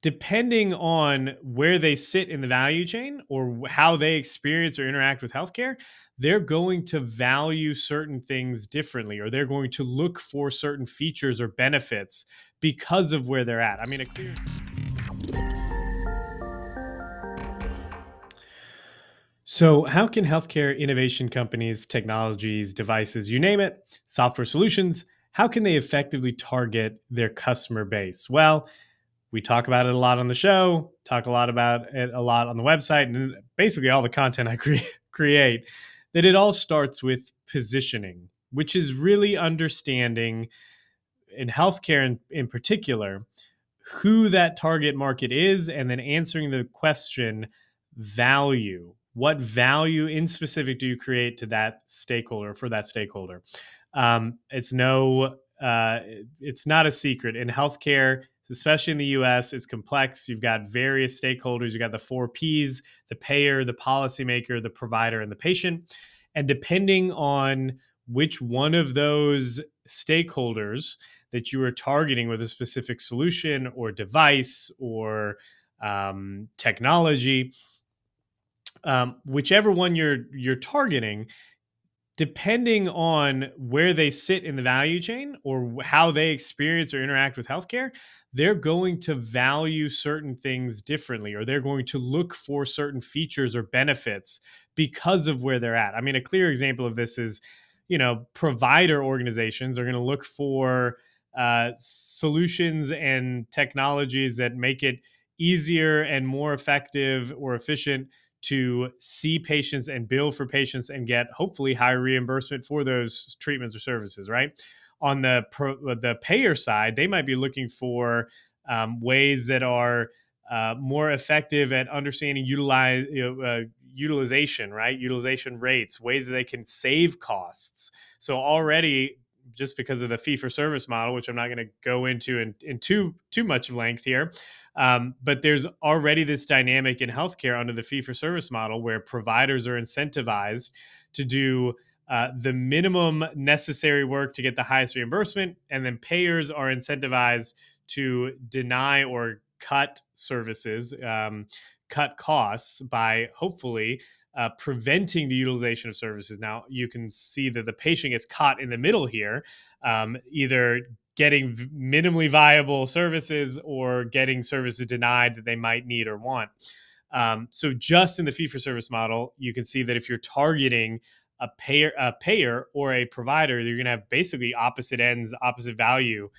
depending on where they sit in the value chain or how they experience or interact with healthcare, they're going to value certain things differently, or they're going to look for certain features or benefits because of where they're at. I mean, a clear. So, how can healthcare innovation companies, technologies, devices, you name it, software solutions, how can they effectively target their customer base? Well, we talk about it a lot on the show, talk a lot about it a lot on the website, and basically all the content I create, that it all starts with positioning, which is really understanding in healthcare in particular who that target market is, and then answering the question value. What value in specific do you create to that stakeholder for that stakeholder? It's no, it's not a secret in healthcare, especially in the U.S. It's complex. You've got various stakeholders. You've got the four Ps: the payer, the policymaker, the provider, and the patient. And depending on which one of those stakeholders that you are targeting with a specific solution or device or technology, whichever one you're targeting, depending on where they sit in the value chain or how they experience or interact with healthcare, they're going to value certain things differently, or they're going to look for certain features or benefits because of where they're at. I mean, a clear example of this is, provider organizations are going to look for solutions and technologies that make it easier and more effective or efficient to see patients and bill for patients and get hopefully higher reimbursement for those treatments or services, right? On the payer side, they might be looking for ways that are more effective at understanding utilization, right? Utilization rates, ways that they can save costs. So already, just because of the fee for service model, which I'm not going to go into in too much length here, but there's already this dynamic in healthcare under the fee for service model where providers are incentivized to do the minimum necessary work to get the highest reimbursement, and then payers are incentivized to deny or cut services, cut costs by hopefully preventing the utilization of services. Now, you can see that the patient gets caught in the middle here, either getting minimally viable services or getting services denied that they might need or want. So just in the fee-for-service model, you can see that if you're targeting a payer or a provider, you're going to have basically opposite ends, opposite value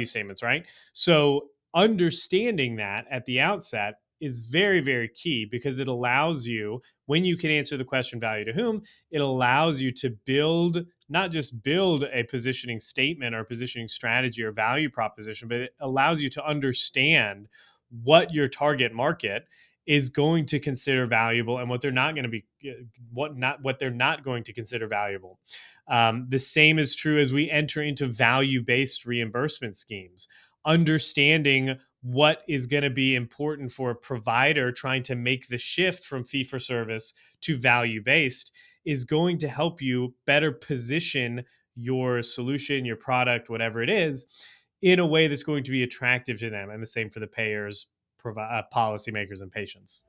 statements, right? So understanding that at the outset is very, very key, because it allows you, when you can answer the question value to whom, it allows you to build, not just build a positioning statement or positioning strategy or value proposition, but it allows you to understand what your target market is going to consider valuable and what they're not going to be, what they're not going to consider valuable. The same is true as we enter into value-based reimbursement schemes. Understanding what is going to be important for a provider trying to make the shift from fee-for-service to value-based is going to help you better position your solution, your product, whatever it is, in a way that's going to be attractive to them. And the same for the payers, policymakers, and patients.